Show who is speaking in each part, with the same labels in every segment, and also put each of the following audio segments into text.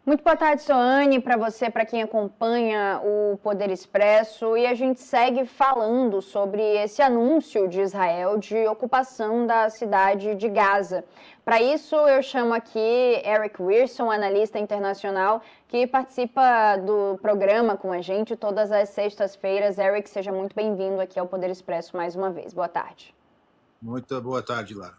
Speaker 1: Muito boa tarde, Soane, para você, para quem acompanha o Poder Expresso. E a gente segue falando sobre esse anúncio de Israel de ocupação da cidade de Gaza. Para isso, eu chamo aqui Eric Wilson, analista internacional, que participa do programa com a gente todas as sextas-feiras. Eric, seja muito bem-vindo aqui ao Poder Expresso mais uma vez. Boa tarde.
Speaker 2: Muito boa tarde, Lara.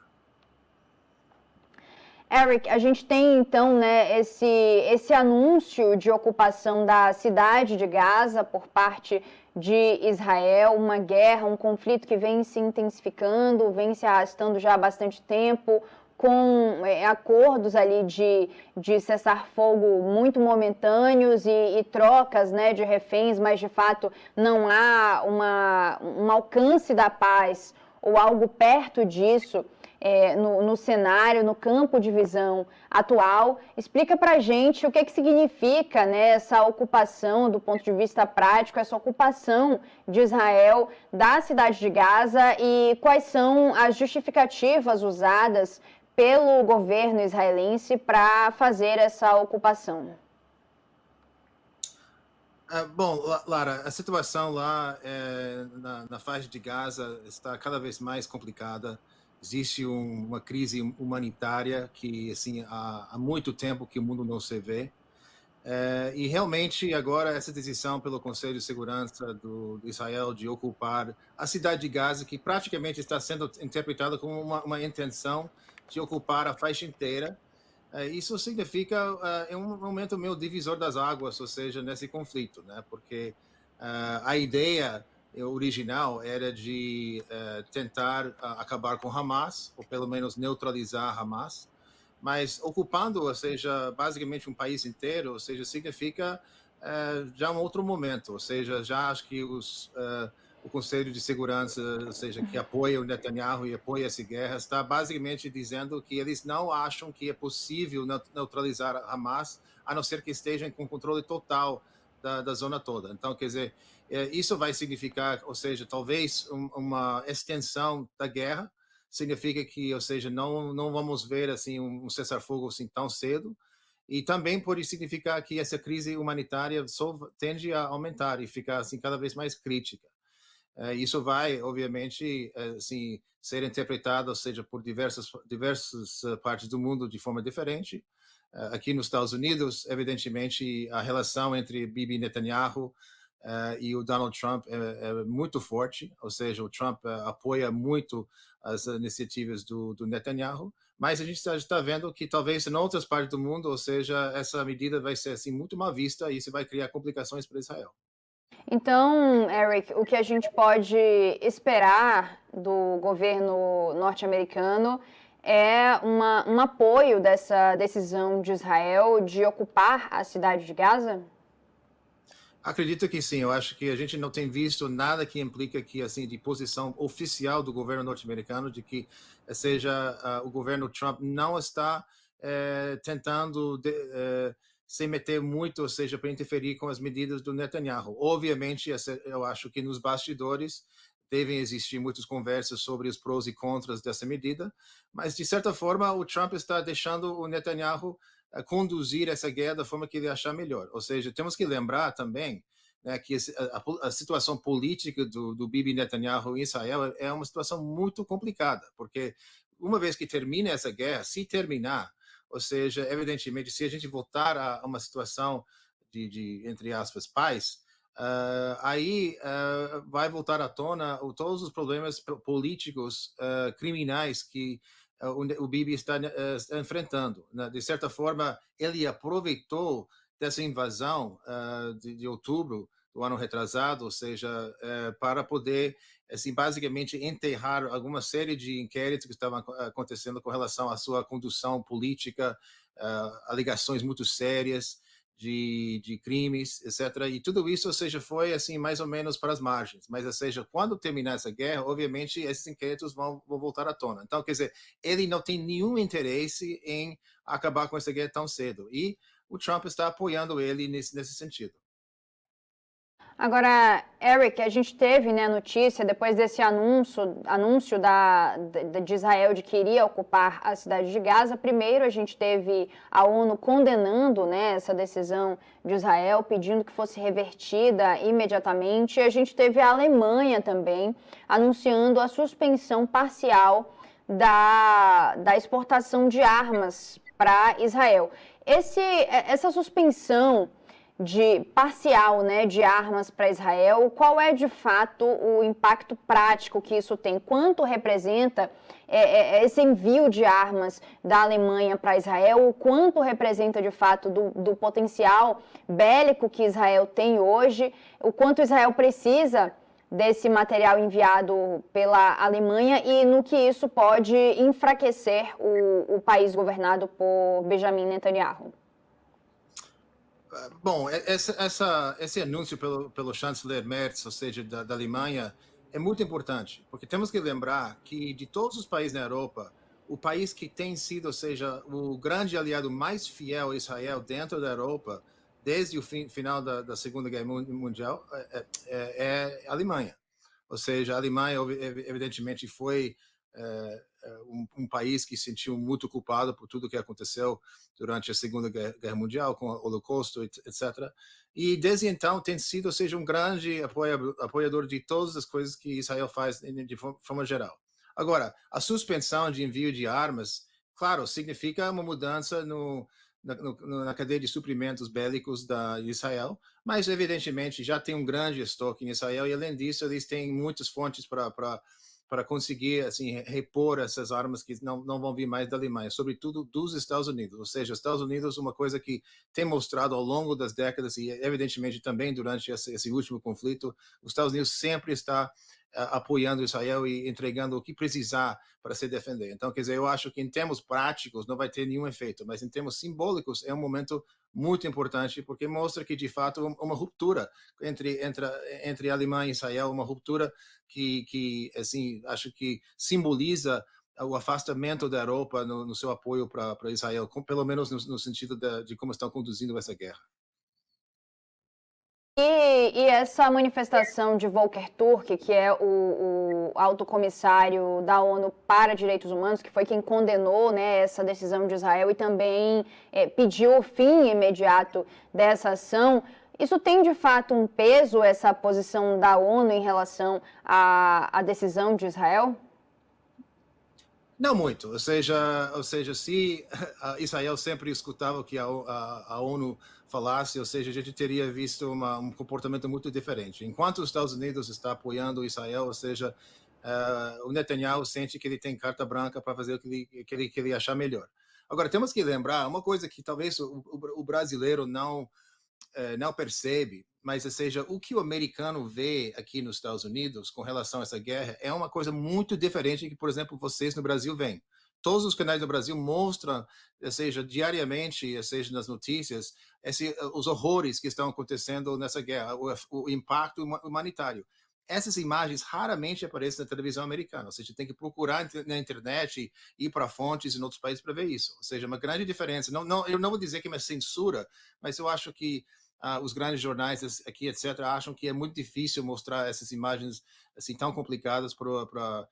Speaker 1: Eric, a gente tem então, né, esse anúncio de ocupação da cidade de Gaza por parte de Israel, uma guerra, um conflito que vem se intensificando, vem se arrastando já há bastante tempo, com acordos ali de cessar-fogo muito momentâneos e trocas, né, de reféns, mas de fato não há um alcance da paz ou algo perto disso no cenário, no campo de visão atual. Explica para a gente o que significa, né, essa ocupação, do ponto de vista prático, essa ocupação de Israel da cidade de Gaza e quais são as justificativas usadas pelo governo israelense para fazer essa ocupação.
Speaker 2: Bom, Lara, a situação lá na faixa de Gaza está cada vez mais complicada. Existe uma crise humanitária que, assim, há muito tempo que o mundo não se vê. E realmente agora essa decisão pelo Conselho de Segurança do Israel de ocupar a cidade de Gaza, que praticamente está sendo interpretada como uma intenção de ocupar a faixa inteira. Isso significa é um momento meio divisor das águas, ou seja, nesse conflito, né? Porque a ideia original era de tentar acabar com Hamas, ou pelo menos neutralizar Hamas, mas ocupando, ou seja, basicamente um país inteiro, ou seja, significa já um outro momento, ou seja, já acho que o Conselho de Segurança, ou seja, que apoia o Netanyahu e apoia essa guerra, está basicamente dizendo que eles não acham que é possível neutralizar Hamas, a não ser que estejam com controle total da zona toda. Então, quer dizer, isso vai significar, ou seja, talvez uma extensão da guerra, significa que, ou seja, não vamos ver assim um cessar-fogo assim tão cedo, e também pode significar que essa crise humanitária só tende a aumentar e ficar assim cada vez mais crítica. Isso vai, obviamente, assim, ser interpretado, ou seja, por diversas partes do mundo de forma diferente. Aqui nos Estados Unidos, evidentemente, a relação entre Bibi Netanyahu e o Donald Trump é muito forte, ou seja, o Trump apoia muito as iniciativas do Netanyahu, mas a gente está vendo que talvez em outras partes do mundo, ou seja, essa medida vai ser assim muito mal vista e isso vai criar complicações para Israel.
Speaker 1: Então, Eric, o que a gente pode esperar do governo norte-americano é um apoio dessa decisão de Israel de ocupar a cidade de Gaza?
Speaker 2: Acredito que sim. Eu acho que a gente não tem visto nada que implica que assim de posição oficial do governo norte-americano de que seja o governo Trump não está tentando se meter muito, ou seja, para interferir com as medidas do Netanyahu. Obviamente, eu acho que nos bastidores devem existir muitas conversas sobre os prós e contras dessa medida, mas de certa forma o Trump está deixando o Netanyahu a conduzir essa guerra da forma que ele achar melhor. Ou seja, temos que lembrar também, né, que a situação política do Bibi Netanyahu em Israel é uma situação muito complicada, porque uma vez que termina essa guerra, se terminar, ou seja, evidentemente, se a gente voltar a uma situação entre aspas, paz, aí vai voltar à tona todos os problemas políticos, criminais que o Bibi está enfrentando. Né? De certa forma, ele aproveitou dessa invasão de outubro do ano retrasado, ou seja, para poder, assim, basicamente enterrar alguma série de inquéritos que estavam acontecendo com relação à sua condução política, alegações muito sérias de crimes, etc. E tudo isso, ou seja, foi assim mais ou menos para as margens. Mas, ou seja, quando terminar essa guerra, obviamente esses inquéritos vão voltar à tona. Então, quer dizer, ele não tem nenhum interesse em acabar com essa guerra tão cedo. E o Trump está apoiando ele nesse sentido.
Speaker 1: Agora, Eric, a gente teve, né, notícia depois desse anúncio de Israel de que iria ocupar a cidade de Gaza. Primeiro, a gente teve a ONU condenando, né, essa decisão de Israel, pedindo que fosse revertida imediatamente. E a gente teve a Alemanha também anunciando a suspensão parcial da exportação de armas para Israel. Essa suspensão parcial, né, de armas para Israel, qual é de fato o impacto prático que isso tem? Quanto representa esse envio de armas da Alemanha para Israel? O quanto representa de fato do potencial bélico que Israel tem hoje? O quanto Israel precisa desse material enviado pela Alemanha e no que isso pode enfraquecer o país governado por Benjamin Netanyahu?
Speaker 2: Bom, esse anúncio pelo chanceler Merz, ou seja, da Alemanha, é muito importante, porque temos que lembrar que de todos os países na Europa, o país que tem sido, ou seja, o grande aliado mais fiel a Israel dentro da Europa, desde o final da Segunda Guerra Mundial, é a Alemanha. Ou seja, a Alemanha, evidentemente, foi um país que se sentiu muito culpado por tudo que aconteceu durante a Segunda Guerra Mundial, com o Holocausto, etc. E desde então tem sido, ou seja, um grande apoiador de todas as coisas que Israel faz de forma geral. Agora, a suspensão de envio de armas, claro, significa uma mudança na cadeia de suprimentos bélicos da Israel, mas evidentemente já tem um grande estoque em Israel e além disso eles têm muitas fontes para conseguir assim repor essas armas que não vão vir mais da Alemanha, sobretudo dos Estados Unidos. Ou seja, os Estados Unidos, uma coisa que tem mostrado ao longo das décadas e evidentemente também durante esse último conflito, os Estados Unidos sempre está apoiando Israel e entregando o que precisar para se defender. Então, quer dizer, eu acho que em termos práticos não vai ter nenhum efeito, mas em termos simbólicos é um momento muito importante porque mostra que de fato uma ruptura entre a Alemanha e Israel, uma ruptura que assim acho que simboliza o afastamento da Europa no seu apoio para Israel, pelo menos no sentido de como estão conduzindo essa guerra.
Speaker 1: E essa manifestação de Volker Turk, que é o alto comissário da ONU para Direitos Humanos, que foi quem condenou, né, essa decisão de Israel e também pediu o fim imediato dessa ação, isso tem de fato um peso, essa posição da ONU em relação à decisão de Israel?
Speaker 2: Não muito, ou seja, se Israel sempre escutava o que a ONU falasse, ou seja, a gente teria visto um comportamento muito diferente. Enquanto os Estados Unidos está apoiando Israel, ou seja, o Netanyahu sente que ele tem carta branca para fazer o que ele achar melhor. Agora, temos que lembrar uma coisa que talvez o brasileiro não percebe, mas ou seja, o que o americano vê aqui nos Estados Unidos com relação a essa guerra é uma coisa muito diferente que, por exemplo, vocês no Brasil veem. Todos os canais do Brasil mostram, ou seja, diariamente, ou seja, nas notícias, os horrores que estão acontecendo nessa guerra, o impacto humanitário. Essas imagens raramente aparecem na televisão americana, ou seja, tem que procurar na internet, ir para fontes em outros países para ver isso. Ou seja, uma grande diferença. Eu não vou dizer que é uma censura, mas eu acho que os grandes jornais aqui, etc., acham que é muito difícil mostrar essas imagens assim tão complicadas para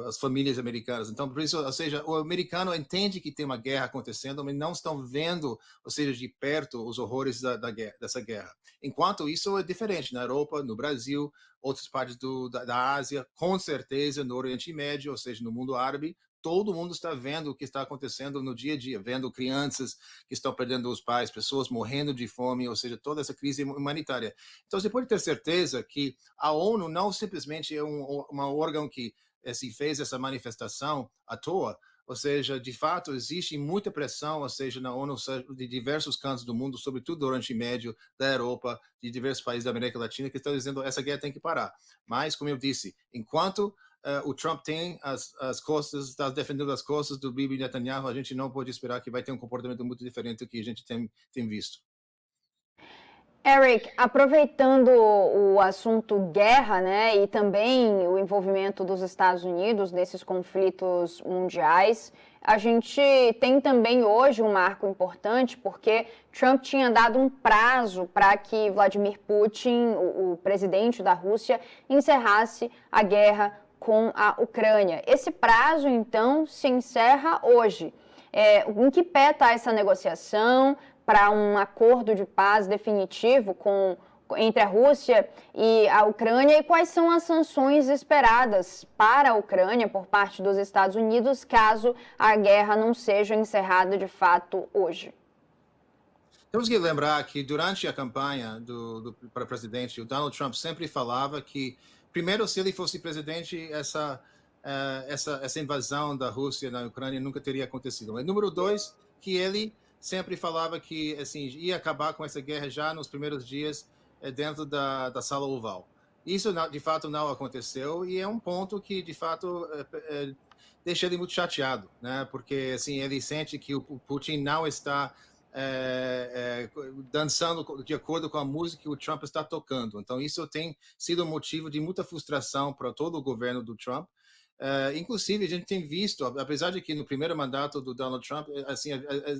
Speaker 2: as famílias americanas. Então, por isso, ou seja, o americano entende que tem uma guerra acontecendo, mas não estão vendo, ou seja, de perto os horrores dessa guerra. Enquanto isso é diferente na Europa, no Brasil, outras partes da Ásia, com certeza no Oriente Médio, ou seja, no mundo árabe, todo mundo está vendo o que está acontecendo no dia a dia, vendo crianças que estão perdendo os pais, pessoas morrendo de fome, ou seja, toda essa crise humanitária. Então, você pode ter certeza que a ONU não simplesmente é um órgão que se fez essa manifestação à toa, ou seja, de fato, existe muita pressão, ou seja, na ONU de diversos cantos do mundo, sobretudo do Oriente Médio, da Europa, de diversos países da América Latina, que estão dizendo que essa guerra tem que parar. Mas, como eu disse, enquanto o Trump tem as costas, está defendendo as costas do Bibi Netanyahu, a gente não pode esperar que vai ter um comportamento muito diferente do que a gente tem visto.
Speaker 1: Eric, aproveitando o assunto guerra, né, e também o envolvimento dos Estados Unidos nesses conflitos mundiais, a gente tem também hoje um marco importante, porque Trump tinha dado um prazo para que Vladimir Putin, o presidente da Rússia, encerrasse a guerra com a Ucrânia. Esse prazo, então, se encerra hoje. Em que pé está essa negociação para um acordo de paz definitivo entre a Rússia e a Ucrânia, e quais são as sanções esperadas para a Ucrânia por parte dos Estados Unidos caso a guerra não seja encerrada de fato hoje?
Speaker 2: Temos que lembrar que durante a campanha para presidente, o Donald Trump sempre falava que, primeiro, se ele fosse presidente, essa invasão da Rússia na Ucrânia nunca teria acontecido. Mas, número dois, que ele sempre falava que assim, ia acabar com essa guerra já nos primeiros dias dentro da sala oval. Isso, de fato, não aconteceu e é um ponto que, de fato, deixa ele muito chateado, né? Porque assim, ele sente que o Putin não está dançando de acordo com a música que o Trump está tocando. Então, isso tem sido um motivo de muita frustração para todo o governo do Trump. Inclusive, a gente tem visto, apesar de que no primeiro mandato do Donald Trump, assim,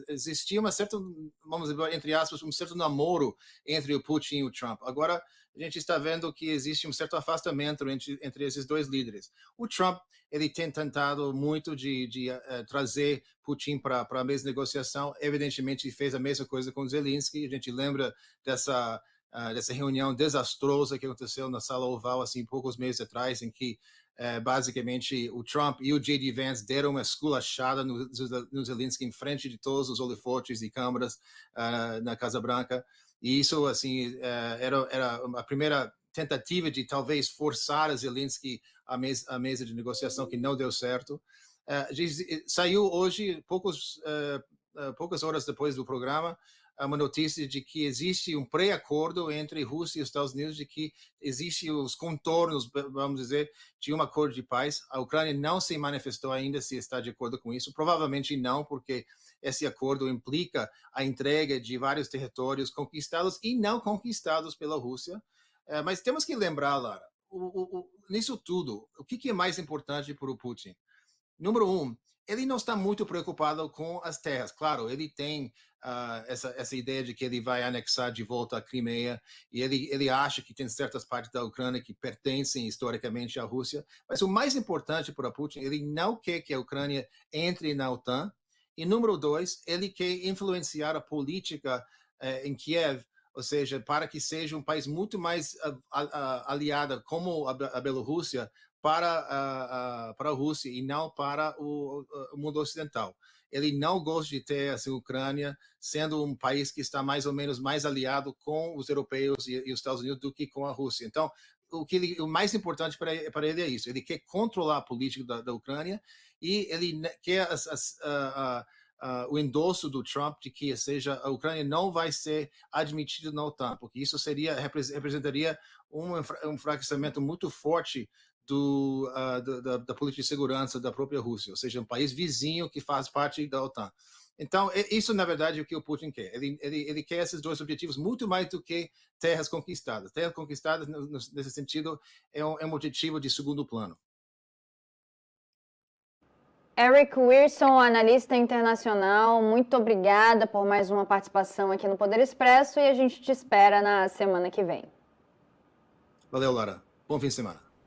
Speaker 2: existia uma certa, vamos dizer, entre aspas, um certo namoro entre o Putin e o Trump. Agora, a gente está vendo que existe um certo afastamento entre esses dois líderes. O Trump, ele tem tentado muito de trazer Putin para a mesma negociação. Evidentemente, fez a mesma coisa com Zelensky. A gente lembra dessa reunião desastrosa que aconteceu na Sala Oval, assim, poucos meses atrás, em que basicamente o Trump e o J.D. Vance deram uma esculachada no Zelensky em frente de todos os holofotes e câmeras na Casa Branca. E isso, assim, era a primeira tentativa de talvez forçar a Zelensky à mesa de negociação, que não deu certo. Saiu hoje, poucas horas depois do programa, uma notícia de que existe um pré-acordo entre Rússia e os Estados Unidos, de que existem os contornos, vamos dizer, de um acordo de paz. A Ucrânia não se manifestou ainda se está de acordo com isso. Provavelmente não, porque esse acordo implica a entrega de vários territórios conquistados e não conquistados pela Rússia. Mas temos que lembrar, Lara, nisso tudo, o que é mais importante para o Putin? Número um, ele não está muito preocupado com as terras. Claro, ele tem essa ideia de que ele vai anexar de volta a Crimeia e ele acha que tem certas partes da Ucrânia que pertencem historicamente à Rússia. Mas o mais importante para Putin, ele não quer que a Ucrânia entre na OTAN. E número dois, ele quer influenciar a política em Kiev, ou seja, para que seja um país muito mais aliado como a Bielorrússia para a Rússia e não para o mundo ocidental. Ele não gosta de ter assim, a Ucrânia sendo um país que está mais ou menos mais aliado com os europeus e os Estados Unidos do que com a Rússia. Então, o mais importante para ele é isso. Ele quer controlar a política da Ucrânia e ele quer o endosso do Trump de que seja a Ucrânia não vai ser admitida na OTAN, porque isso representaria um enfraquecimento muito forte da política de segurança da própria Rússia, ou seja, um país vizinho que faz parte da OTAN. Então, isso, na verdade, é o que o Putin quer. Ele quer esses dois objetivos muito mais do que terras conquistadas. Terras conquistadas, nesse sentido, é um objetivo de segundo plano.
Speaker 1: Eric Wilson, analista internacional, muito obrigada por mais uma participação aqui no Poder Expresso e a gente te espera na semana que vem.
Speaker 2: Valeu, Lara. Bom fim de semana.